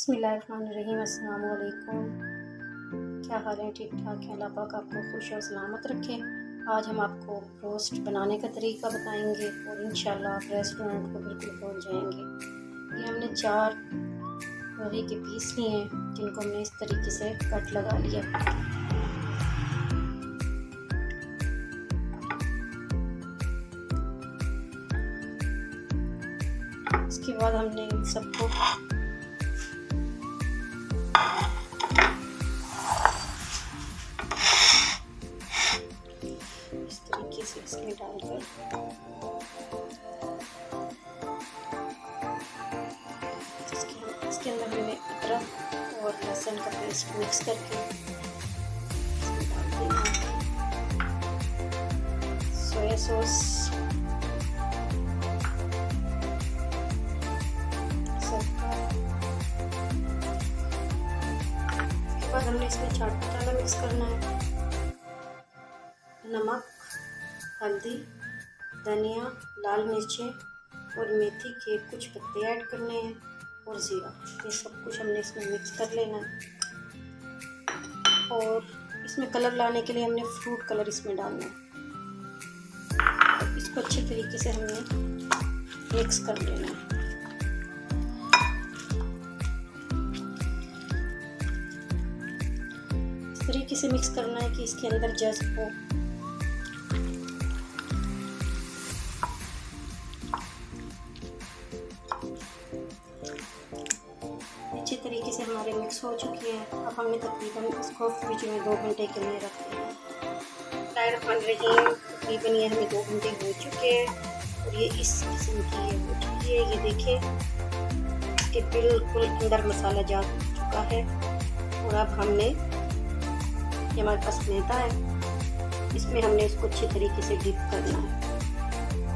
बिस्मिल्लाहिर्रहमानिर्रहीम। अस्सलाम वालेकुम। क्या हाल है? ठीक ठाक है। अल्लाह पाक आपको खुश और सलामत रखे। आज हम आपको रोस्ट बनाने का तरीका बताएंगे और इंशाल्लाह आप रेस्टोरेंट को बिल्कुल भूल जाएंगे। ये हमने 4 मुर्गी के पीस लिए हैं जिनको हमने इस तरीके से कट लगा लिया। इसके बाद हमने इन सबको इस तरीके से इसमें डालकर इसके अंदर हमने अदरक और लहसुन का पेस्ट मिक्स करके डाल देना है। सोया सॉस, हमने इसमें चाट मसाला मिक्स करना है, नमक, हल्दी, धनिया, लाल मिर्चें और मेथी के कुछ पत्ते ऐड करने हैं और ज़ीरा। ये सब कुछ हमने इसमें मिक्स कर लेना है। और इसमें कलर लाने के लिए हमने फ्रूट कलर इसमें डालना है। इसको अच्छे तरीके से हमने मिक्स कर लेना है। तरीके से मिक्स करना है कि इसके अंदर जज़्ब हो। अच्छे तरीके से हमारे मिक्स हो चुके हैं। अब हमने तकरीबन इसको फ्रिज में 2 घंटे के लिए रख दिया। तकरीबन ये हमें 2 घंटे हो चुके हैं और ये इस किस्म की ये हो चुकी है। ये देखें कि बिल्कुल अंदर मसाला जा चुका है। और अब हमने ये हमारे पास मैदा है, इसमें हमने इसको अच्छे तरीके से डिप करना है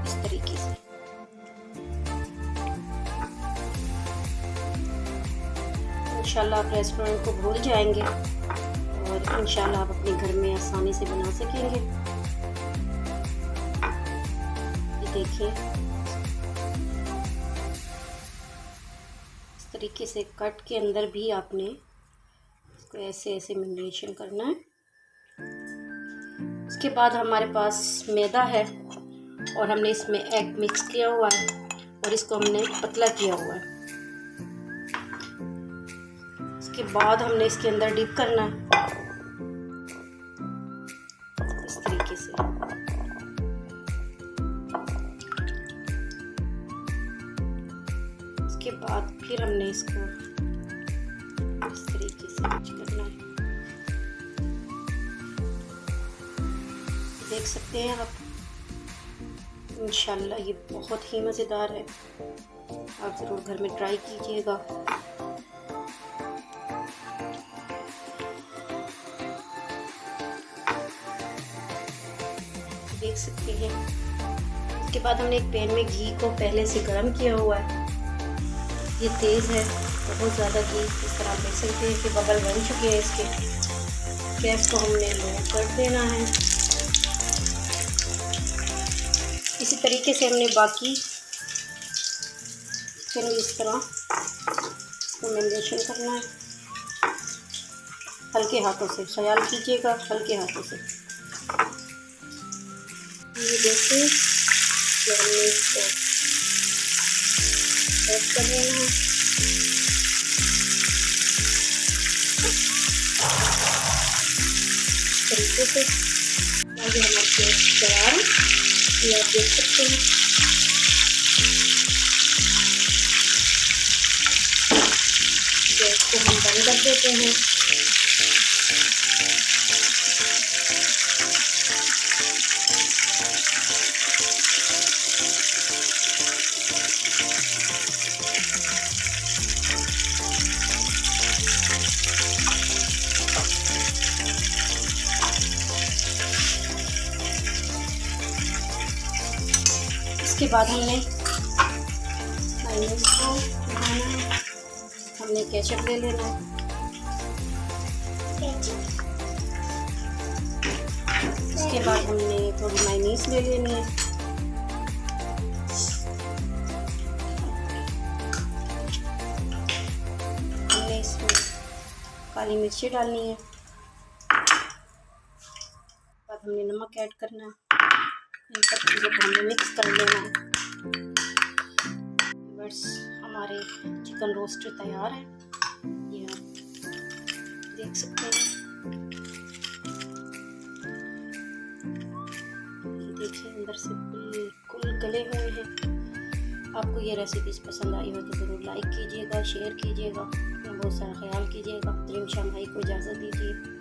इस तरीके से। इंशाल्लाह आप रेस्टोरेंट को भूल जाएंगे और इंशाल्लाह आप अपने घर में आसानी से बना सकेंगे। ये देखिए इस तरीके से कट के अंदर भी आपने इसको ऐसे ऐसे मैरिनेशन करना है। उसके बाद हमारे पास मैदा है और हमने इसमें एग मिक्स किया हुआ है और इसको हमने पतला किया हुआ है। उसके बाद हमने इसके अंदर डिप करना है इस तरीके से। उसके बाद फिर हमने इसको इस तरीके से मिक्स करना है। देख सकते हैं आप, इंशाल्लाह ये बहुत ही मज़ेदार है। आप ज़रूर घर में ट्राई कीजिएगा। देख सकते हैं। उसके बाद हमने एक पैन में घी को पहले से गर्म किया हुआ है। ये तेज़ है, बहुत ज़्यादा घी। इस तरह देख सकते हैं कि बबल बन चुके हैं इसके। गैस को हमने लो कर देना है। इसी तरीके से हमने बाकी फिर इस तरह इसको मैरिनेशन करना है हल्के हाथों से। ख्याल कीजिएगा हल्के हाथों से। ये देखिए कि हमने इसको सेट कर लेना है। तरीके से आगे हमारे पेस्ट तैयार है, ये आप देख सकते हैं। गैस को हम बंद कर देते हैं। इसके बाद हमने मायोनीज को बनाना है। हमने केचप ले लेना है। इसके बाद हमने थोड़ी मायोनीज ले लेनी है। काली मिर्ची डालनी है, बाद हमने नमक ऐड करना है, इन सब चीज़ों को हमें मिक्स कर लेना है। बस हमारे चिकन रोस्ट तैयार है, ये आप देख सकते हैं। देखिए अंदर से बिल्कुल गले हुए हैं। आपको ये रेसिपीज़ पसंद आई हो तो ज़रूर लाइक कीजिएगा, शेयर कीजिएगा, अपना बहुत सारा ख्याल कीजिएगा। रिमशा माही को इजाज़त दीजिए।